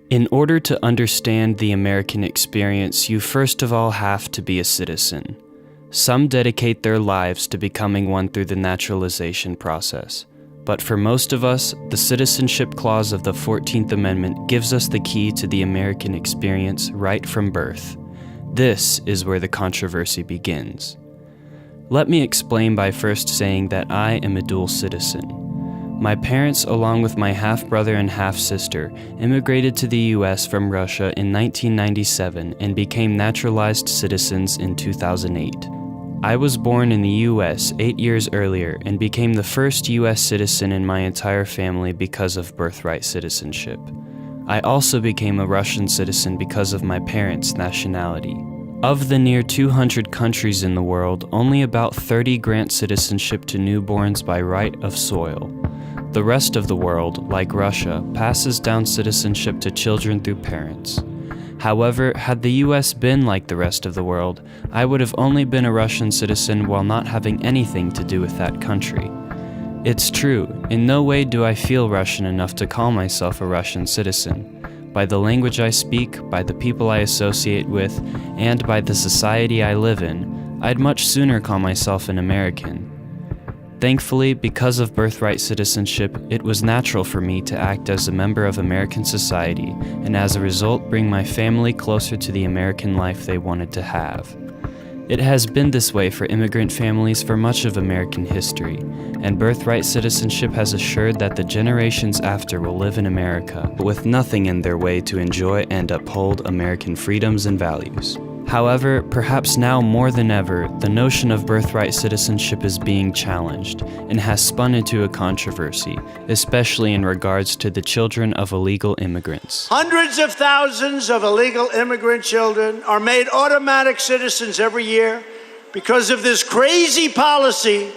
In order to understand the American experience, you first of all have to be a citizen. Some dedicate their lives to becoming one through the naturalization process. But for most of us, the Citizenship Clause of the 14th Amendment gives us the key to the American experience right from birth. This is where the controversy begins. Let me explain by first saying that I am a dual citizen. My parents, along with my half-brother and half-sister, immigrated to the U.S. from Russia in 1997 and became naturalized citizens in 2008. I was born in the U.S. 8 years earlier and became the first U.S. citizen in my entire family because of birthright citizenship. I also became a Russian citizen because of my parents' nationality. Of the near 200 countries in the world, only about 30 grant citizenship to newborns by right of soil. The rest of the world, like Russia, passes down citizenship to children through parents. However, had the US been like the rest of the world, I would have only been a Russian citizen while not having anything to do with that country. It's true, in no way do I feel Russian enough to call myself a Russian citizen. By the language I speak, by the people I associate with, and by the society I live in, I'd much sooner call myself an American. Thankfully, because of birthright citizenship, it was natural for me to act as a member of American society, and as a result bring my family closer to the American life they wanted to have. It has been this way for immigrant families for much of American history, and birthright citizenship has assured that the generations after will live in America, but with nothing in their way to enjoy and uphold American freedoms and values. However, perhaps now more than ever, the notion of birthright citizenship is being challenged and has spun into a controversy, especially in regards to the children of illegal immigrants. Hundreds of thousands of illegal immigrant children are made automatic citizens every year because of this crazy policy,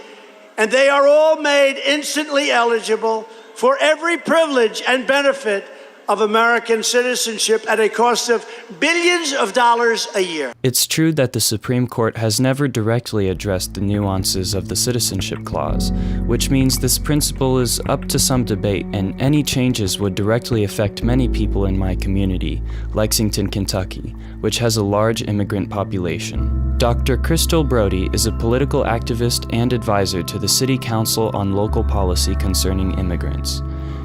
and they are all made instantly eligible for every privilege and benefit of American citizenship at a cost of billions of dollars a year. It's true that the Supreme Court has never directly addressed the nuances of the Citizenship Clause, which means this principle is up to some debate, and any changes would directly affect many people in my community, Lexington, Kentucky, which has a large immigrant population. Dr. Crystal Brody is a political activist and advisor to the City Council on local policy concerning immigrants.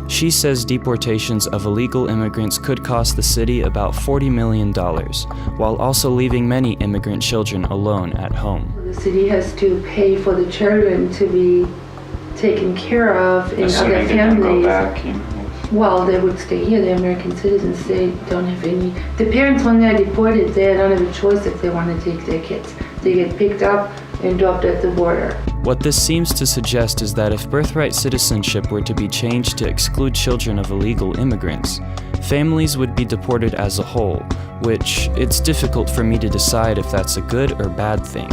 She says deportations of illegal immigrants could cost the city about $40 million, while also leaving many immigrant children alone at home. The city has to pay for the children to be taken care of in other families. Well, they would stay here. They're American citizens. They don't have any. The parents, when they're deported, they don't have a choice if they want to take their kids. They get picked up and dropped at the border. What this seems to suggest is that if birthright citizenship were to be changed to exclude children of illegal immigrants, families would be deported as a whole, which it's difficult for me to decide if that's a good or bad thing.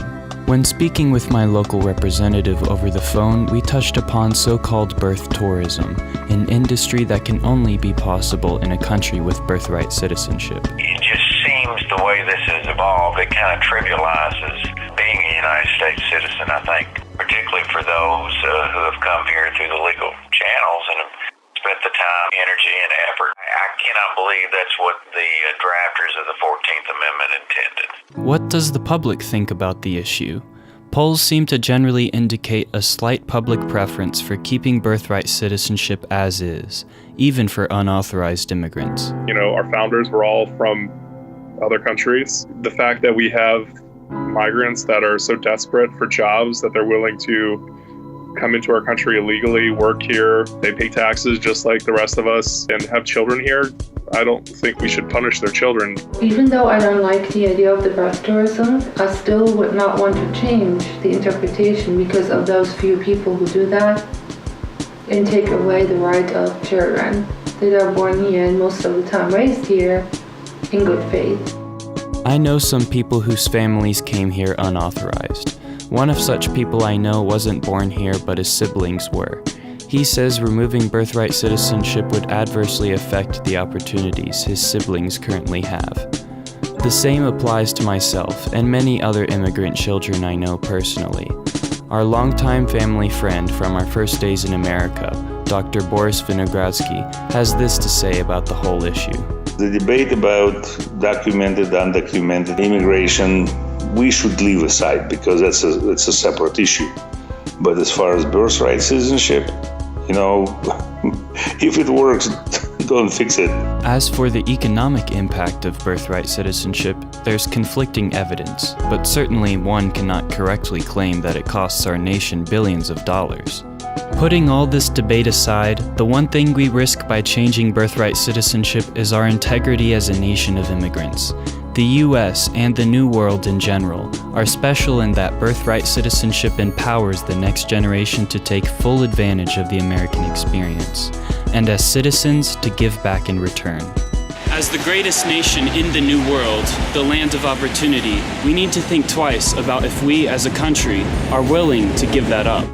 When speaking with my local representative over the phone, we touched upon so-called birth tourism, an industry that can only be possible in a country with birthright citizenship. It just seems the way this has evolved, it kind of trivializes being a United States citizen, I think, particularly for those who have come here through the legal channels and have spent the time, energy, and effort. I cannot believe that's what the drafters of the 14th Amendment intended. What does the public think about the issue? Polls seem to generally indicate a slight public preference for keeping birthright citizenship as is, even for unauthorized immigrants. You know, our founders were all from other countries. The fact that we have migrants that are so desperate for jobs that they're willing to come into our country illegally, work here, they pay taxes just like the rest of us, and have children here, I don't think we should punish their children. Even though I don't like the idea of the birth tourism, I still would not want to change the interpretation because of those few people who do that and take away the right of children that are born here and most of the time raised here in good faith. I know some people whose families came here unauthorized. One of such people I know wasn't born here, but his siblings were. He says removing birthright citizenship would adversely affect the opportunities his siblings currently have. The same applies to myself and many other immigrant children I know personally. Our longtime family friend from our first days in America, Dr. Boris Vinogradsky, has this to say about the whole issue. The debate about documented, undocumented immigration, we should leave aside because it's a separate issue. But as far as birthright citizenship, if it works, don't fix it. As for the economic impact of birthright citizenship, there's conflicting evidence, but certainly one cannot correctly claim that it costs our nation billions of dollars. Putting all this debate aside, the one thing we risk by changing birthright citizenship is our integrity as a nation of immigrants. The US and the New World in general are special in that birthright citizenship empowers the next generation to take full advantage of the American experience, and as citizens to give back in return. As the greatest nation in the New World, the land of opportunity, we need to think twice about if we as a country are willing to give that up.